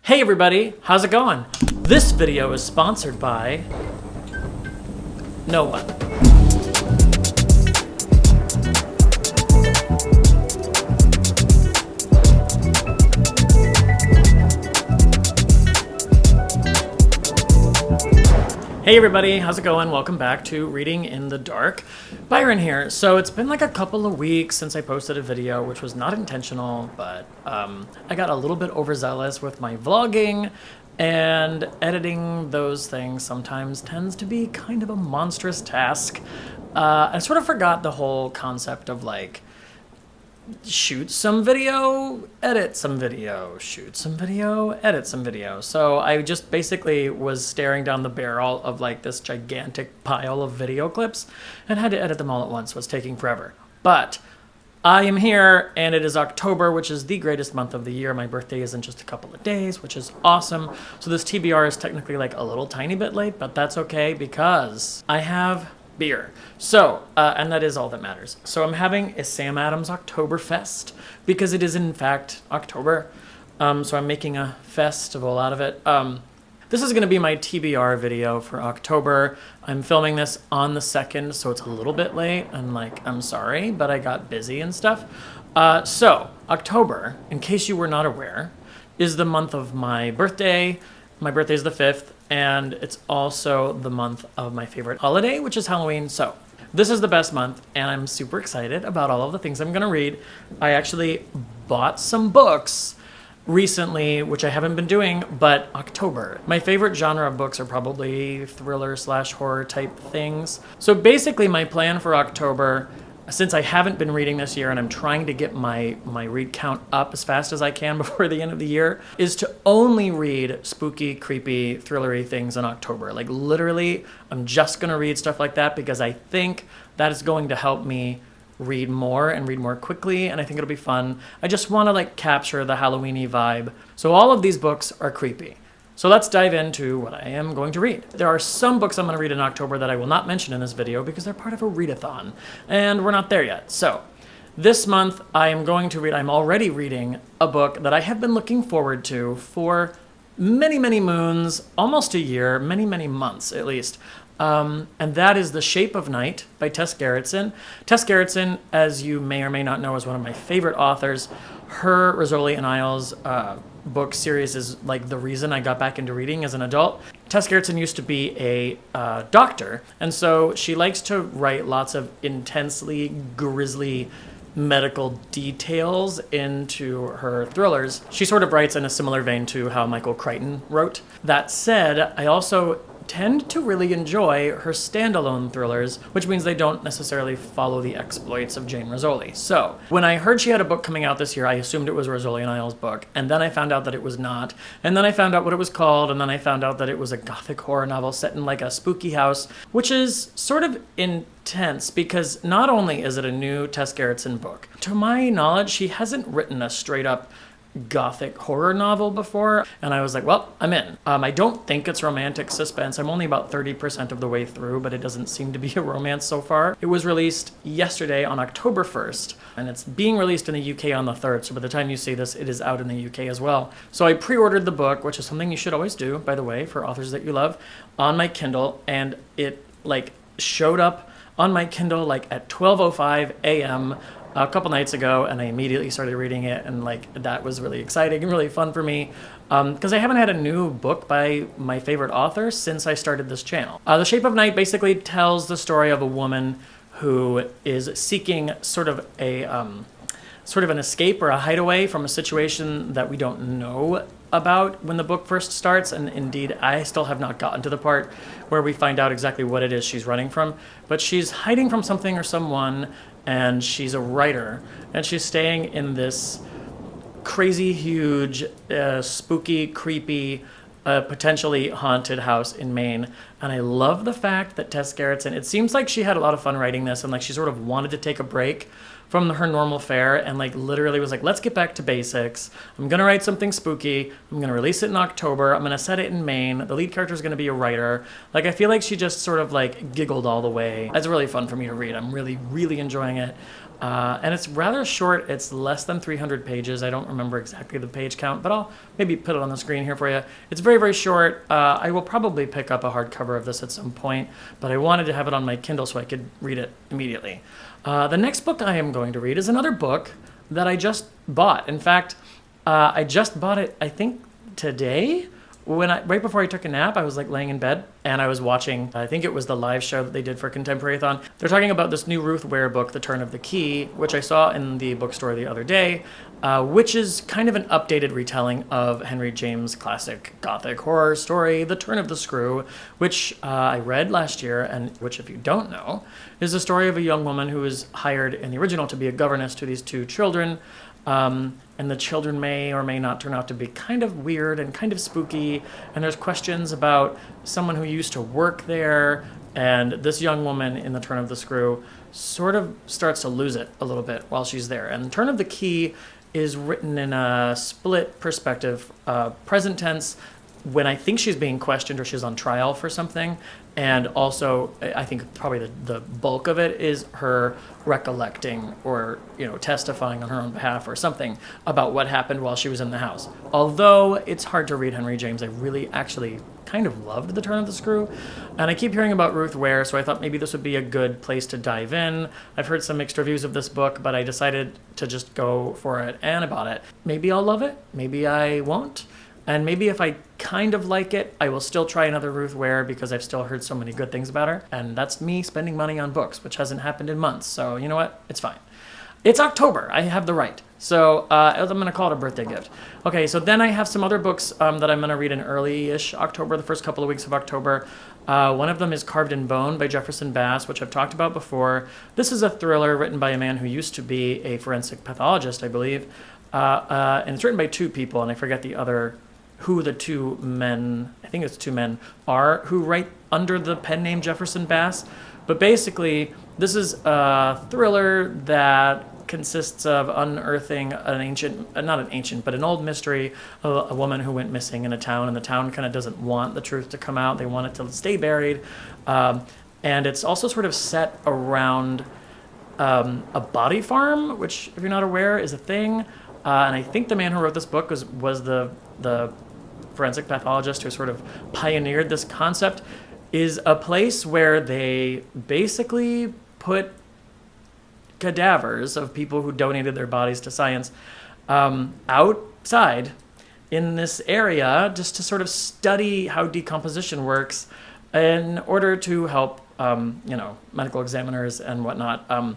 Hey everybody, how's it going? This video is sponsored by no one. Hey everybody, how's it going? Welcome back to Reading in the Dark. Byron here. So it's been like a couple of weeks since I posted a video, which was not intentional, but I got a little bit overzealous with my vlogging, and editing those things sometimes tends to be kind of a monstrous task. I sort of forgot the whole concept of like, shoot some video, edit some video, shoot some video, edit some video. So I just basically was staring down the barrel of like this gigantic pile of video clips and had to edit them all at once. It was taking forever. But I am here, and it is October, which is the greatest month of the year. My birthday is in just a couple of days, which is awesome. So this TBR is technically like a little tiny bit late, but that's okay because I have beer. So, and that is all that matters. So I'm having a Sam Adams Oktoberfest because it is in fact October. So I'm making a festival out of it. This is going to be my TBR video for October. I'm filming this on the 2nd, so it's a little bit late. And like, I'm sorry, but I got busy and stuff. So October, in case you were not aware, is the month of my birthday. My birthday is the 5th, and it's also the month of my favorite holiday, which is Halloween. So this is the best month, and I'm super excited about all of the things I'm going to read. I actually bought some books recently, which I haven't been doing, but October. My favorite genre of books are probably thriller/horror type things. So basically my plan for October, since I haven't been reading this year and I'm trying to get my read count up as fast as I can before the end of the year, is to only read spooky, creepy, thrillery things in October. Like literally, I'm just going to read stuff like that because I think that is going to help me read more and read more quickly, and I think it'll be fun. I just want to like capture the Halloween-y vibe. So all of these books are creepy. So let's dive into what I am going to read. There are some books I'm going to read in October that I will not mention in this video because they're part of a readathon, and we're not there yet. So this month I am going to read, I'm already reading a book that I have been looking forward to for many, many moons, almost a year, many, many months at least. And that is The Shape of Night by Tess Gerritsen. Tess Gerritsen, as you may or may not know, is one of my favorite authors. Her Rizzoli and Isles book series is like the reason I got back into reading as an adult. Tess Gerritsen used to be a doctor, and so she likes to write lots of intensely grisly medical details into her thrillers. She sort of writes in a similar vein to how Michael Crichton wrote. That said, I also tend to really enjoy her standalone thrillers, which means they don't necessarily follow the exploits of Jane Rizzoli. So when I heard she had a book coming out this year, I assumed it was Rizzoli and Isles' book, and then I found out that it was not, and then I found out what it was called, and then I found out that it was a gothic horror novel set in like a spooky house, which is sort of intense because not only is it a new Tess Gerritsen book, to my knowledge, she hasn't written a straight up gothic horror novel before, and I was like, well, I'm in. I don't think it's romantic suspense. I'm only about 30% of the way through, but it doesn't seem to be a romance so far. It was released yesterday on October 1st, and it's being released in the UK on the 3rd, so by the time you see this, it is out in the UK as well. So I pre-ordered the book, which is something you should always do, by the way, for authors that you love, on my Kindle, and it like showed up on my Kindle like at 12:05 a.m. a couple nights ago, and I immediately started reading it, and like that was really exciting and really fun for me because I haven't had a new book by my favorite author since I started this channel. The Shape of Night basically tells the story of a woman who is seeking sort of an escape or a hideaway from a situation that we don't know about when the book first starts, and indeed I still have not gotten to the part where we find out exactly what it is she's running from, but she's hiding from something or someone, and she's a writer, and she's staying in this crazy huge spooky, creepy, potentially haunted house in Maine. And I love the fact that Tess Gerritsen, it seems like she had a lot of fun writing this, and like she sort of wanted to take a break from her normal fare, and like literally was like, let's get back to basics. I'm gonna write something spooky. I'm gonna release it in October. I'm gonna set it in Maine. The lead character is gonna be a writer. Like I feel like she just sort of like giggled all the way. It's really fun for me to read. I'm really, really enjoying it. And it's rather short. It's less than 300 pages. I don't remember exactly the page count, but I'll maybe put it on the screen here for you. It's very, very short. I will probably pick up a hardcover of this at some point, but I wanted to have it on my Kindle so I could read it immediately. The next book I am going to read is another book that I just bought. In fact, I just bought it, I think, today. Right before I took a nap, I was like laying in bed and I was watching, I think it was the live show that they did for Contemporary-A-Thon. They're talking about this new Ruth Ware book, The Turn of the Key, which I saw in the bookstore the other day, which is kind of an updated retelling of Henry James' classic gothic horror story, The Turn of the Screw, which I read last year, and which, if you don't know, is the story of a young woman who was hired in the original to be a governess to these two children. And the children may or may not turn out to be kind of weird and kind of spooky. And there's questions about someone who used to work there. And this young woman in The Turn of the Screw sort of starts to lose it a little bit while she's there. And Turn of the Key is written in a split perspective, present tense, when I think she's being questioned or she's on trial for something. And also, I think probably the bulk of it is her recollecting or, testifying on her own behalf or something about what happened while she was in the house. Although it's hard to read Henry James, I really actually kind of loved The Turn of the Screw. And I keep hearing about Ruth Ware, so I thought maybe this would be a good place to dive in. I've heard some mixed reviews of this book, but I decided to just go for it and I bought it. Maybe I'll love it, maybe I won't. And maybe if I kind of like it, I will still try another Ruth Ware because I've still heard so many good things about her. And that's me spending money on books, which hasn't happened in months. So you know what? It's fine. It's October. I have the right. So I'm going to call it a birthday gift. Okay, so then I have some other books that I'm going to read in early-ish October, the first couple of weeks of October. One of them is Carved in Bone by Jefferson, which I've talked about before. This is a thriller written by a man who used to be a forensic pathologist, I believe. And it's written by two people, and I forget who the two men, I think it's two men, are who write under the pen name Jefferson Bass. But basically, this is a thriller that consists of unearthing an old mystery of a woman who went missing in a town, and the town kind of doesn't want the truth to come out. They want it to stay buried. And it's also sort of set around a body farm, which, if you're not aware, is a thing. And I think the man who wrote this book was the forensic pathologist who sort of pioneered this concept, is a place where they basically put cadavers of people who donated their bodies to science outside in this area just to sort of study how decomposition works in order to help medical examiners and whatnot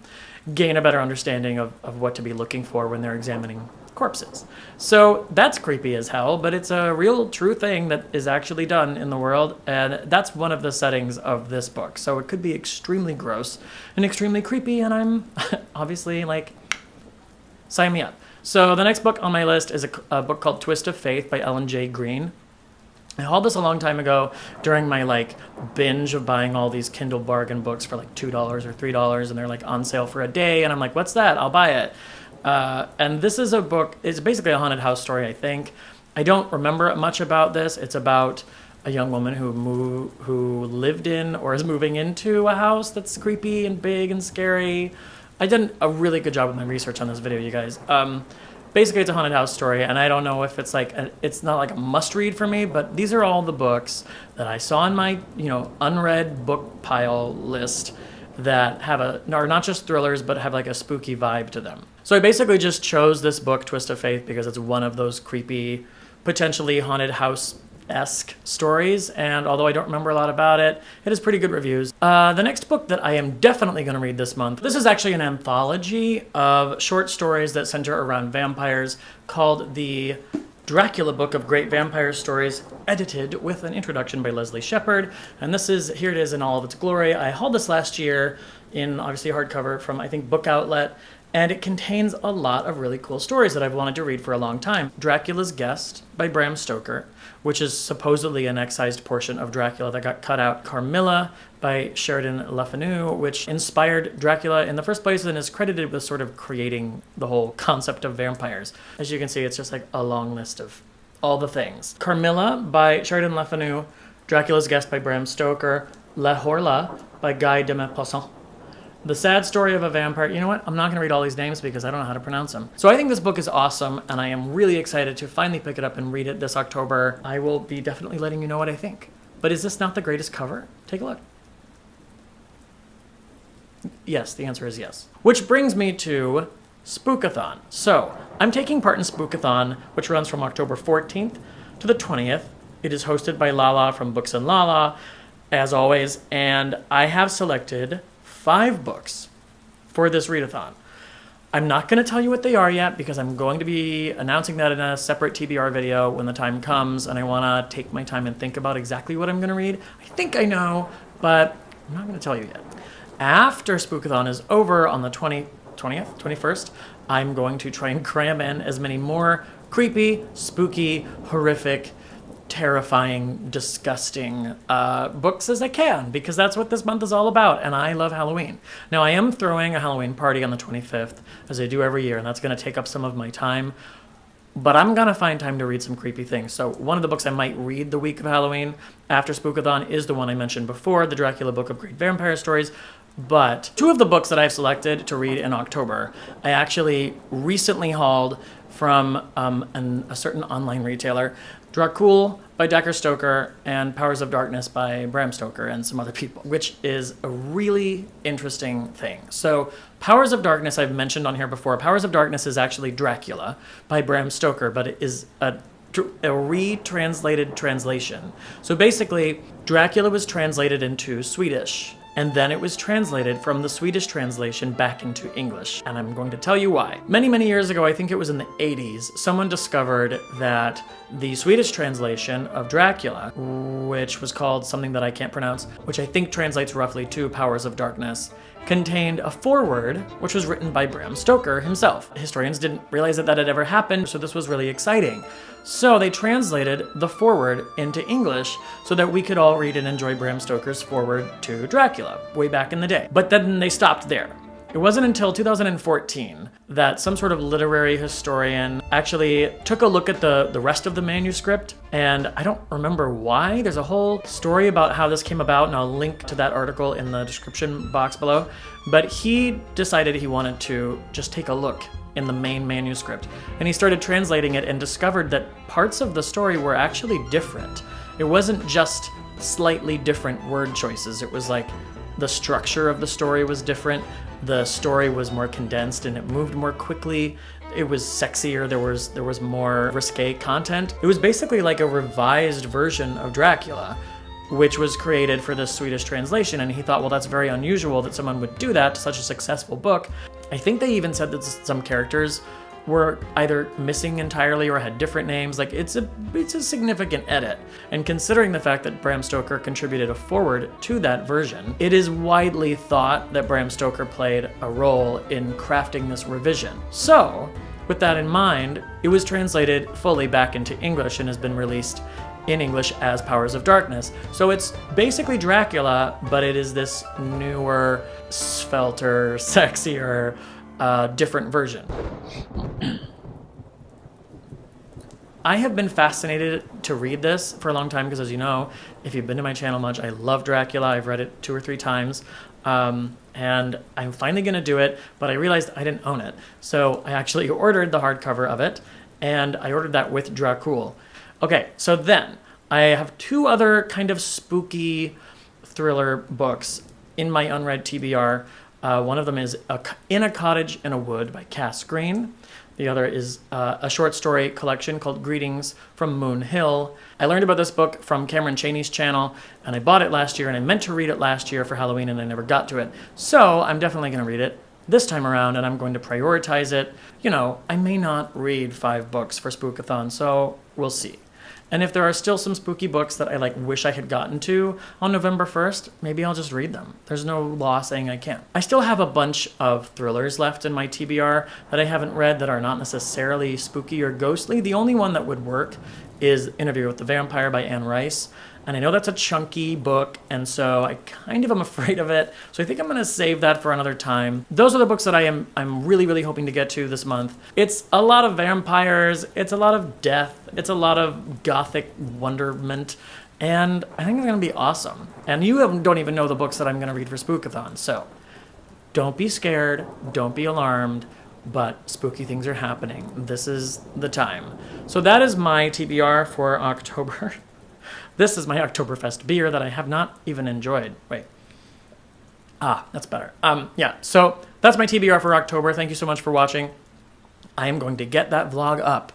gain a better understanding of what to be looking for when they're examining corpses. So that's creepy as hell, but it's a real true thing that is actually done in the world, and that's one of the settings of this book. So it could be extremely gross and extremely creepy, and I'm obviously like, sign me up. So the next book on my list is a book called Twist of Faith by Ellen J. Green. I hauled this a long time ago during my binge of buying all these Kindle bargain books for $2 or $3, and they're on sale for a day, and I'm like, what's that? I'll buy it. And this is a book, it's basically a haunted house story, I think. I don't remember much about this. It's about a young woman who lived in or is moving into a house that's creepy and big and scary. I did a really good job with my research on this video, you guys. Basically, it's a haunted house story, and I don't know if it's it's not a must-read for me, but these are all the books that I saw in my, unread book pile list that are not just thrillers, but have a spooky vibe to them. So I basically just chose this book, Twist of Faith, because it's one of those creepy, potentially haunted house-esque stories, and although I don't remember a lot about it, it has pretty good reviews. The next book that I am definitely going to read this month, this is actually an anthology of short stories that center around vampires called the Dracula Book of Great Vampire Stories, edited with an introduction by Leslie Shepard. And here it is in all of its glory. I hauled this last year in, obviously, hardcover from, I think, Book Outlet, and it contains a lot of really cool stories that I've wanted to read for a long time. Dracula's Guest by Bram Stoker, which is supposedly an excised portion of Dracula that got cut out. Carmilla by Sheridan Le Fanu, which inspired Dracula in the first place and is credited with sort of creating the whole concept of vampires. As you can see, it's just a long list of all the things. Carmilla by Sheridan Le Fanu, Dracula's Guest by Bram Stoker, La Horla by Guy de Maupassant, The Sad Story of a Vampire. You know what? I'm not going to read all these names because I don't know how to pronounce them. So I think this book is awesome, and I am really excited to finally pick it up and read it this October. I will be definitely letting you know what I think. But is this not the greatest cover? Take a look. Yes, the answer is yes. Which brings me to Spookathon. So I'm taking part in Spookathon, which runs from October 14th to the 20th. It is hosted by Lala from Books and Lala, as always, and I have selected 5 books for this readathon. I'm not going to tell you what they are yet because I'm going to be announcing that in a separate TBR video when the time comes, and I want to take my time and think about exactly what I'm going to read. I think I know, but I'm not going to tell you yet. After Spookathon is over on the 21st, I'm going to try and cram in as many more creepy, spooky, horrific, terrifying, disgusting books as I can, because that's what this month is all about, and I love Halloween. Now, I am throwing a Halloween party on the 25th, as I do every year, and that's going to take up some of my time, but I'm going to find time to read some creepy things. So one of the books I might read the week of Halloween after Spookathon is the one I mentioned before, the Dracula Book of Great Vampire Stories. But 2 of the books that I've selected to read in October, I actually recently hauled from a certain online retailer. Dracul by Dacre Stoker and Powers of Darkness by Bram Stoker and some other people, which is a really interesting thing. So Powers of Darkness I've mentioned on here before. Powers of Darkness is actually Dracula by Bram Stoker, but it is a retranslated translation. So basically, Dracula was translated into Swedish, and then it was translated from the Swedish translation back into English, and I'm going to tell you why. Many, many years ago, I think it was in the 80s, someone discovered that the Swedish translation of Dracula, which was called something that I can't pronounce, which I think translates roughly to Powers of Darkness, contained a foreword which was written by Bram Stoker himself. Historians didn't realize that that had ever happened, so this was really exciting. So they translated the foreword into English so that we could all read and enjoy Bram Stoker's foreword to Dracula way back in the day. But then they stopped there. It wasn't until 2014 that some sort of literary historian actually took a look at the rest of the manuscript, and I don't remember why. There's a whole story about how this came about, and I'll link to that article in the description box below. But he decided he wanted to just take a look in the main manuscript, and he started translating it and discovered that parts of the story were actually different. It wasn't just slightly different word choices. It was like the structure of the story was different. The story was more condensed and it moved more quickly. It was sexier. There was more risque content. It was basically like a revised version of Dracula, which was created for this Swedish translation. And he thought, well, that's very unusual that someone would do that to such a successful book. I think they even said that some characters were either missing entirely or had different names. Like, it's a significant edit. And considering the fact that Bram Stoker contributed a foreword to that version, it is widely thought that Bram Stoker played a role in crafting this revision. So, with that in mind, it was translated fully back into English and has been released in English as Powers of Darkness. So it's basically Dracula, but it is this newer, svelter, sexier, different version. I have been fascinated to read this for a long time because, as you know, if you've been to my channel much, I love Dracula. I've read it 2 or 3 times, and I'm finally going to do it, but I realized I didn't own it. So I actually ordered the hardcover of it, and I ordered that with Dracul. Okay, so then I have 2 other kind of spooky thriller books in my unread TBR. One of them is In a Cottage in a Wood by Cass Green. The other is a short story collection called Greetings from Moon Hill. I learned about this book from Cameron Chaney's channel, and I bought it last year, and I meant to read it last year for Halloween, and I never got to it. So I'm definitely going to read it this time around, and I'm going to prioritize it. You know, I may not read 5 books for Spookathon, so we'll see. And if there are still some spooky books that I wish I had gotten to on November 1st, maybe I'll just read them. There's no law saying I can't. I still have a bunch of thrillers left in my TBR that I haven't read that are not necessarily spooky or ghostly. The only one that would work is Interview with the Vampire by Anne Rice. And I know that's a chunky book, and so I kind of am afraid of it. So I think I'm going to save that for another time. Those are the books that I'm really, really hoping to get to this month. It's a lot of vampires, it's a lot of death, it's a lot of gothic wonderment, and I think it's going to be awesome. And you don't even know the books that I'm going to read for Spookathon, so Don't be scared, don't be alarmed, but spooky things are happening. This is the time. So that is my TBR for October. This is my Oktoberfest beer that I have not even enjoyed. Wait. That's better. Yeah, so that's my TBR for October. Thank you so much for watching. I am going to get that vlog up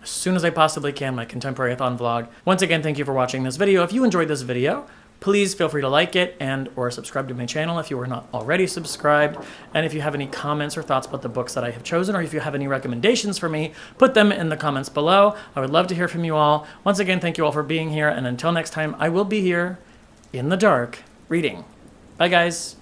as soon as I possibly can, my Contemporary-A-Thon vlog. Once again, thank you for watching this video. If you enjoyed this video, please feel free to like it and or subscribe to my channel if you are not already subscribed. And if you have any comments or thoughts about the books that I have chosen, or if you have any recommendations for me, put them in the comments below. I would love to hear from you all. Once again, thank you all for being here. And until next time, I will be here in the dark reading. Bye, guys.